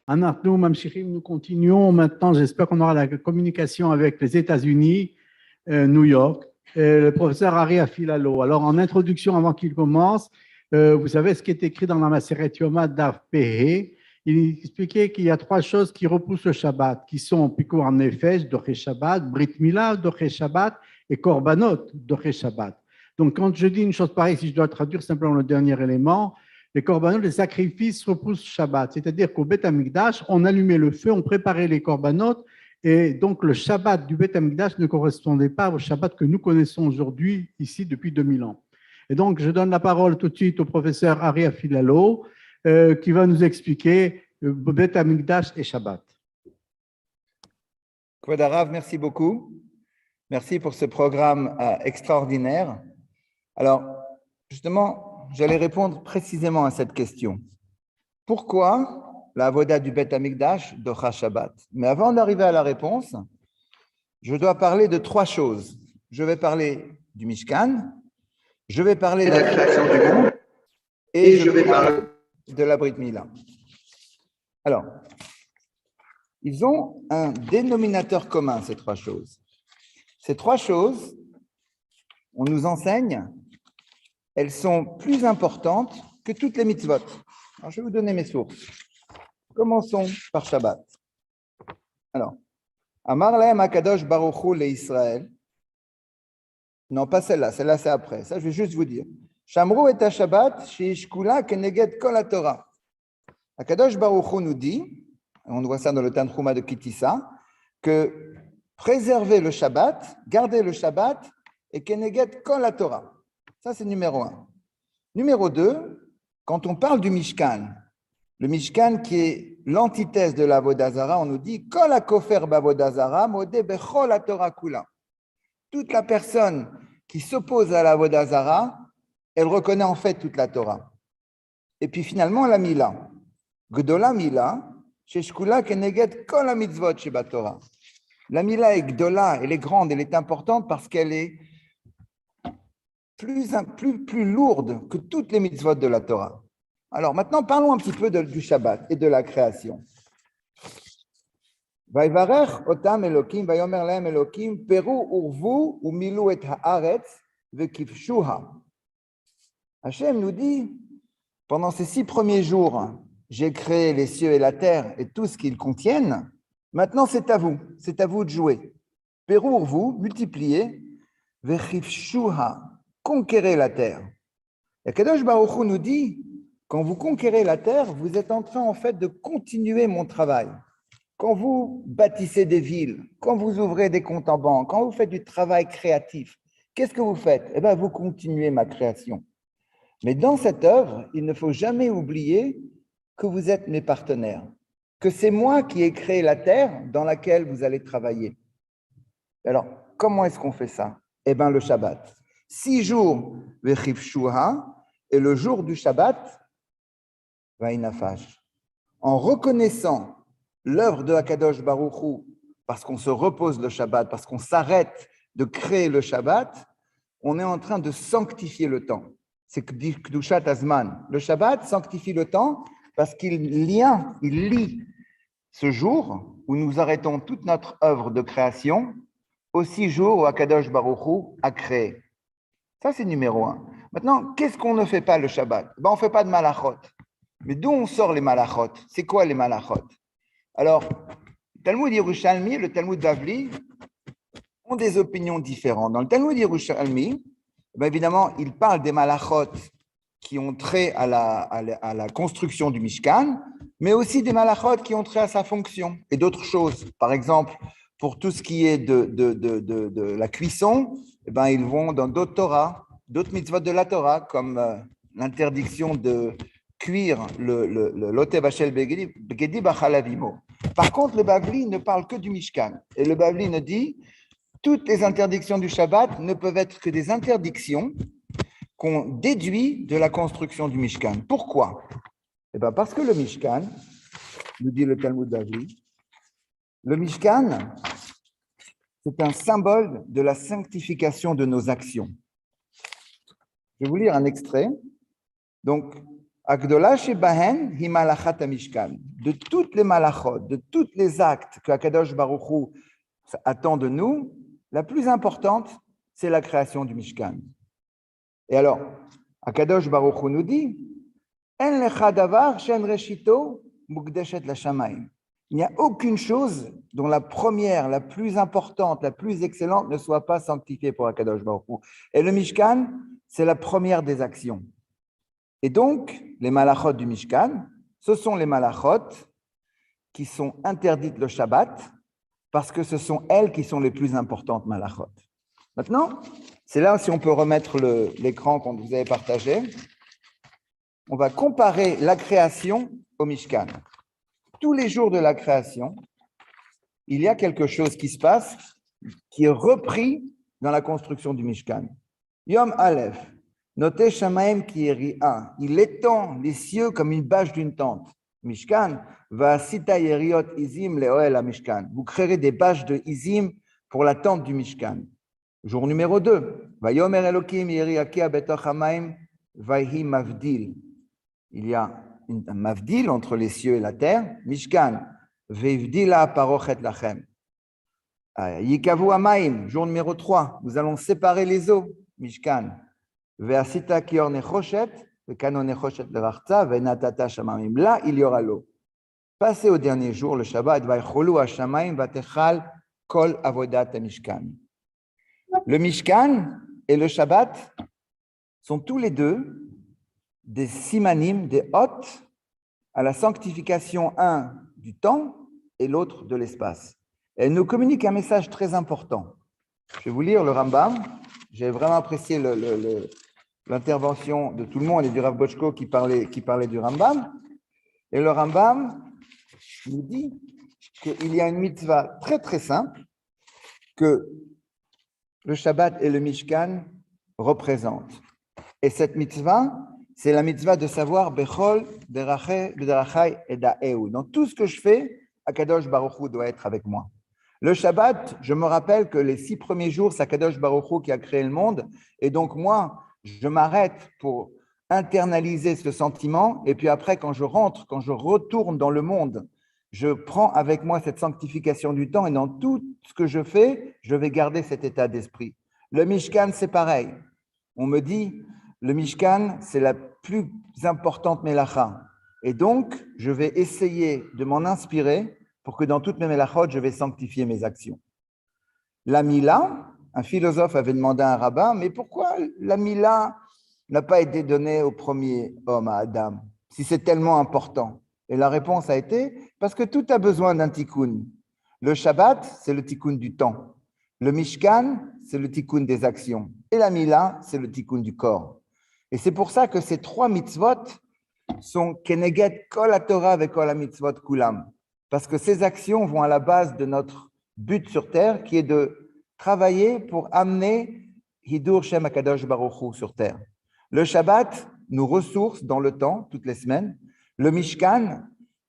Nous, Mamshirim, nous continuons maintenant. J'espère qu'on aura la communication avec les États-Unis, New York, le professeur Ari Afilalo. Alors, en introduction, avant qu'il commence, vous savez ce qui est écrit dans la Maseret Yoma Daf Pehe. Il expliquait qu'il y a trois choses qui repoussent le Shabbat, qui sont Pikur en Nefesh, Doché Shabbat, Brit Mila, Doché Shabbat, et Korbanot, Doché Shabbat. Donc, quand je dis une chose pareille, si je dois traduire simplement le dernier élément, les korbanot, les sacrifices repoussent Shabbat. C'est-à-dire qu'au Beth Amikdash, on allumait le feu, on préparait les korbanot, et donc le Shabbat du Beth Amikdash ne correspondait pas au Shabbat que nous connaissons aujourd'hui, ici, depuis 2000 ans. Et donc, je donne la parole tout de suite au professeur Ari Afilalo, qui va nous expliquer Beth Amikdash et Shabbat. Kvod Harav, merci beaucoup. Merci pour ce programme extraordinaire. Alors, justement, j'allais répondre précisément à cette question. Pourquoi la avoda du Beth Amikdash docha Shabbat? Mais avant d'arriver à la réponse, je dois parler de trois choses. Je vais parler du Mishkan, je vais parler de la création du monde et je vais parler de la Brit Mila. Alors, ils ont un dénominateur commun, ces trois choses. Ces trois choses, on nous enseigne, elles sont plus importantes que toutes les mitzvot. Alors, je vais vous donner mes sources. Commençons par Shabbat. Alors, Amar lahem Akadosh Baruch Hu le Israël. Non, pas celle-là c'est après. Ça, je vais juste vous dire. Shamru et Shabbat sheishkula keneged kol haTorah. Akadosh Baruch Hu nous dit, on voit ça dans le Tanchuma de Kitissa, que préserver le Shabbat, garder le Shabbat et keneged kol haTorah. Ça, c'est numéro 1. Numéro 2, quand on parle du Mishkan, le Mishkan qui est l'antithèse de l'Avodah Zara, on nous dit Kol hakofer b'Avodah Zara modeh bechol haTorah kula. Toute la personne qui s'oppose à l'Avodah Zara, elle reconnaît en fait toute la Torah. Et puis finalement, la Mila. Gdola Mila, sheshkula keneged kol hamitzvot shebatorah. La Mila est Gdola, elle est grande, elle est importante parce qu'elle est plus lourde que toutes les mitzvot de la Torah. Alors maintenant, parlons un petit peu du Shabbat et de la création. Vayvarech otam Elokim, vayomer lahem Elokim, peru urvu umilu et haaretz vekifshuha. Hachem nous dit, pendant ces 6 premiers jours, j'ai créé les cieux et la terre et tout ce qu'ils contiennent. Maintenant, c'est à vous de jouer. Peru urvu, multipliez, vekifshuha. Conquérez la terre. Et Kadosh Baruch Hu nous dit, quand vous conquérez la terre, vous êtes en train en fait de continuer mon travail. Quand vous bâtissez des villes, quand vous ouvrez des comptes en banque, quand vous faites du travail créatif, qu'est-ce que vous faites? Eh bien, vous continuez ma création. Mais dans cette œuvre, il ne faut jamais oublier que vous êtes mes partenaires, que c'est moi qui ai créé la terre dans laquelle vous allez travailler. Alors, comment est-ce qu'on fait ça? Eh bien, le Shabbat. 6 jours, et le jour du Shabbat, en reconnaissant l'œuvre de Akadosh Baruch Hu, parce qu'on se repose le Shabbat, parce qu'on s'arrête de créer le Shabbat, on est en train de sanctifier le temps. C'est Kedushat Azman. Le Shabbat sanctifie le temps parce qu'il lie ce jour où nous arrêtons toute notre œuvre de création aux 6 jours où Akadosh Baruch Hu a créé. Ça, c'est numéro 1. Maintenant, qu'est-ce qu'on ne fait pas le Shabbat? On ne fait pas de malachot. Mais d'où on sort les malachot? C'est quoi les malachot? Alors, le Talmud Yerushalmi et le Talmud Bavli ont des opinions différentes. Dans le Talmud Yerushalmi, évidemment, il parle des malachot qui ont trait à la construction du Mishkan, mais aussi des malachot qui ont trait à sa fonction et d'autres choses. Par exemple, pour tout ce qui est de la cuisson, ils vont dans d'autres Torah, d'autres mitzvot de la Torah, comme l'interdiction de cuire le loté bachel begedi bachalavimo. Par contre, le Bavli ne parle que du Mishkan. Et le Bavli nous dit, toutes les interdictions du Shabbat ne peuvent être que des interdictions qu'on déduit de la construction du Mishkan. Pourquoi? Parce que le Mishkan, nous dit le Talmud Bavli, le Mishkan, c'est un symbole de la sanctification de nos actions. Je vais vous lire un extrait. Donc, Agdola shebahen hi malachat hamishkan. De toutes les malachot, de tous les actes que Akadosh Baruch Hu attend de nous, la plus importante, c'est la création du Mishkan. Et alors, Akadosh Baruch Hu nous dit, En lecha davar shen reshito mukdeshet lashamayim. Il n'y a aucune chose dont la première, la plus importante, la plus excellente ne soit pas sanctifiée pour Akadosh Baruch Hu. Et le Mishkan, c'est la première des actions. Et donc, les malachot du Mishkan, ce sont les malachot qui sont interdites le Shabbat, parce que ce sont elles qui sont les plus importantes malachot. Maintenant, c'est là si on peut remettre l'écran qu'on vous avait partagé. On va comparer la création au Mishkan. Tous les jours de la création, il y a quelque chose qui se passe, qui est repris dans la construction du Mishkan. Yom Aleph, notez Shamaim ki yeri'a. Il étend les cieux comme une bâche d'une tente. Mishkan, va sita yeriot izim leoel à Mishkan. Vous créerez des bâches de izim pour la tente du Mishkan. Jour numéro 2. Va yomer Elokim yeri'akia betoch hamaim vayhi mavdil. Il y a un mavdil entre les cieux et la terre. Mishkan, veivdila parochet lachem. Yikavu hamaim. Jour numéro 3. Nous allons séparer les eaux. Mishkan. Ve'asita kior nechoshet, ve'kano nechoshet levartza, ve'natata shamamim. Là, il y aura l'eau. Passez au dernier jour, le Shabbat, va'cholu hashamayim, va'techal kol avodat mishkan. Le Mishkan et le Shabbat sont tous les deux des simanim, des hôtes à la sanctification, un du temps et l'autre de l'espace. Elle nous communique un message très important. Je vais vous lire le Rambam. J'ai vraiment apprécié l'intervention de tout le monde et du Rav Bochko qui parlait du Rambam. Et le Rambam nous dit qu'il y a une mitzvah très très simple que le Shabbat et le Mishkan représentent. Et cette mitzvah, c'est la mitzvah de savoir Bechol, Derachai et Da'eu. Dans tout ce que je fais, Akadosh Baruch Hu doit être avec moi. Le Shabbat, je me rappelle que les 6 premiers jours, c'est Akadosh Baruch Hu qui a créé le monde. Et donc moi, je m'arrête pour internaliser ce sentiment. Et puis après, quand je rentre, quand je retourne dans le monde, je prends avec moi cette sanctification du temps. Et dans tout ce que je fais, je vais garder cet état d'esprit. Le Mishkan, c'est pareil. On me dit, le Mishkan, c'est la plus importante mélacha. Et donc, je vais essayer de m'en inspirer pour que dans toutes mes mélachot, je vais sanctifier mes actions. La Mila, un philosophe avait demandé à un rabbin, mais pourquoi la Mila n'a pas été donnée au premier homme, à Adam, si c'est tellement important? Et la réponse a été, parce que tout a besoin d'un tikkun. Le Shabbat, c'est le tikkun du temps. Le Mishkan, c'est le tikkun des actions. Et la Mila, c'est le tikkun du corps. Et c'est pour ça que ces 3 mitzvot sont keneged kol haTorah ve kol mitzvot kulam. Parce que ces actions vont à la base de notre but sur terre, qui est de travailler pour amener Hidur Shem Akadosh Baruch Hu sur terre. Le Shabbat nous ressource dans le temps, toutes les semaines. Le Mishkan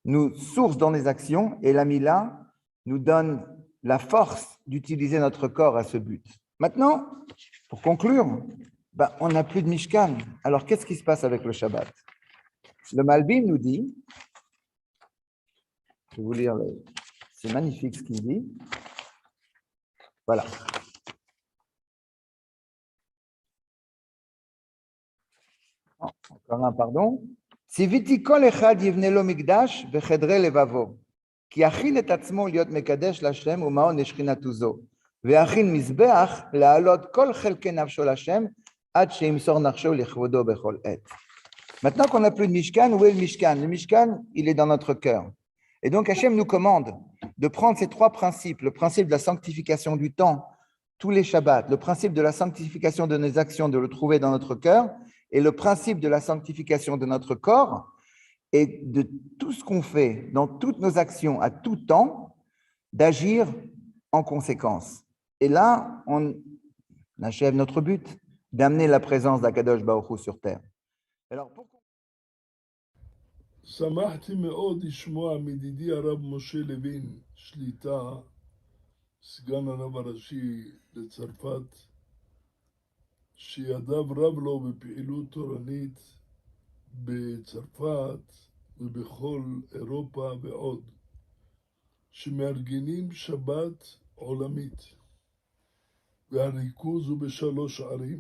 nous source dans les actions. Et la Mila nous donne la force d'utiliser notre corps à ce but. Maintenant, pour conclure, on n'a plus de Mishkan. Alors, qu'est-ce qui se passe avec le Shabbat? Le Malbim nous dit, je vais vous lire, c'est magnifique ce qu'il dit. Voilà. Encore un, pardon. Tziviti kol echad yivne lo mikdash vechedre levavo. Ki achil et atzmo liot mekadesh l'Hashem u'maon leshchinatu zo. Ve'achil mizbeach la'alot kol chelke nafsho l'Hashem ad sheimsor nafsho lichvodo bechol et. Maintenant qu'on n'a plus de Mishkan, où est le Mishkan? Le Mishkan, il est dans notre cœur. Et donc Hachem nous commande de prendre ces 3 principes, le principe de la sanctification du temps, tous les Shabbats, le principe de la sanctification de nos actions, de le trouver dans notre cœur, et le principe de la sanctification de notre corps, et de tout ce qu'on fait dans toutes nos actions à tout temps, d'agir en conséquence. Et là, on achève notre but, d'amener la présence d'Akadosh Baruch Hu sur terre. Alors, pourquoi שמחתי מאוד לשמוע מידידי הרב משה לוין, שליטה, סגן הרב הראשי לצרפת, שידיו רב לו בפעילות תורנית בצרפת ובכל אירופה ועוד, שמארגנים שבת עולמית, והריכוז הוא בשלוש ערים,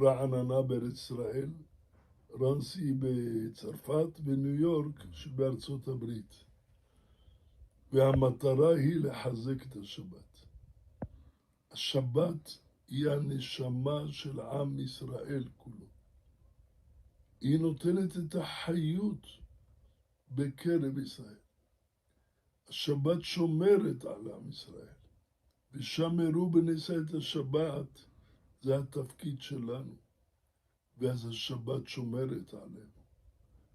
רעננה בארץ ישראל, רנסי בצרפת וניו יורק שבארצות הברית. והמטרה היא לחזק את השבת. השבת היא הנשמה של עם ישראל כולו. היא נותנת את החיות בקרב ישראל. השבת שומרת על עם ישראל. ושמרו בניסה את השבת, זה התפקיד שלנו. ואז השבת שומרת עלינו.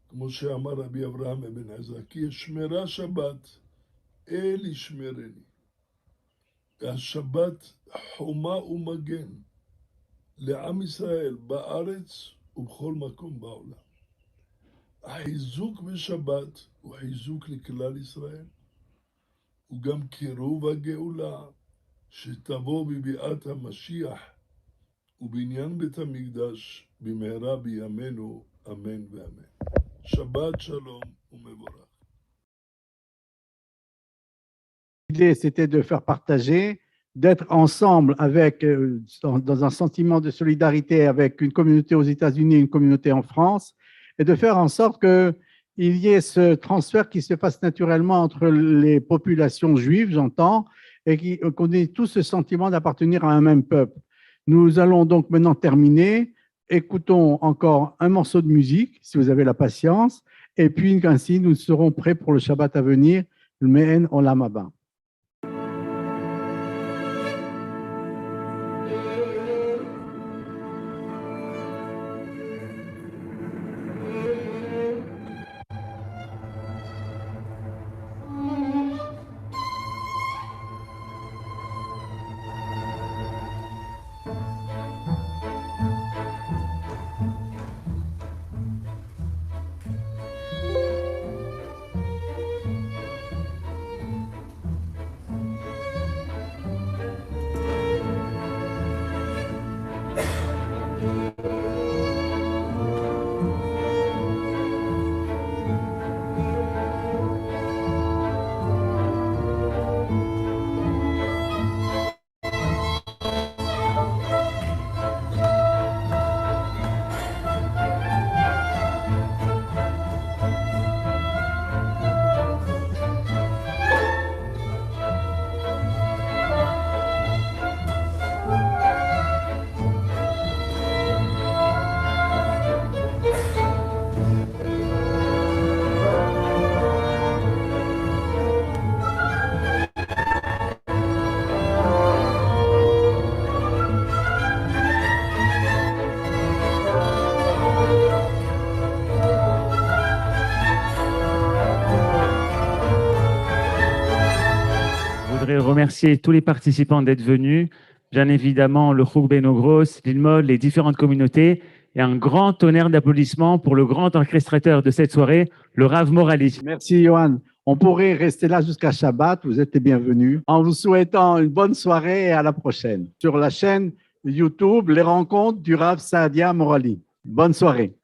כמו שאמר רבי אברהם אבן עזרא, כי ישמרה שבת, אל ישמרני. והשבת חומה ומגן לעם ישראל בארץ ובכל מקום בעולם. החיזוק בשבת הוא חיזוק לכלל ישראל, הוא גם קירוב הגאולה שתבוא בביאת המשיח ובעניין בית המקדש במהרה בימינו, אמן ואמן. שבת שלום ומבורך. L'idée, c'était de faire partager, d'être ensemble avec, dans un sentiment de solidarité avec une communauté aux États-Unis et une communauté en France, et de faire en sorte qu'il y ait ce transfert qui se passe naturellement entre les populations juives, j'entends, et qu'on ait tous ce sentiment d'appartenir à un même peuple. Nous allons donc maintenant terminer. Écoutons encore un morceau de musique, si vous avez la patience, et puis ainsi nous serons prêts pour le Shabbat à venir, le Me'en Olam Haba. Remercier tous les participants d'être venus, bien évidemment le Chouk Benogros, l'Ilmod, les différentes communautés, et un grand tonnerre d'applaudissements pour le grand orchestrateur de cette soirée, le Rav Morali. Merci Johan. On pourrait rester là jusqu'à Shabbat, vous êtes les bienvenus. En vous souhaitant une bonne soirée et à la prochaine. Sur la chaîne YouTube, les rencontres du Rav Saadia Morali. Bonne soirée.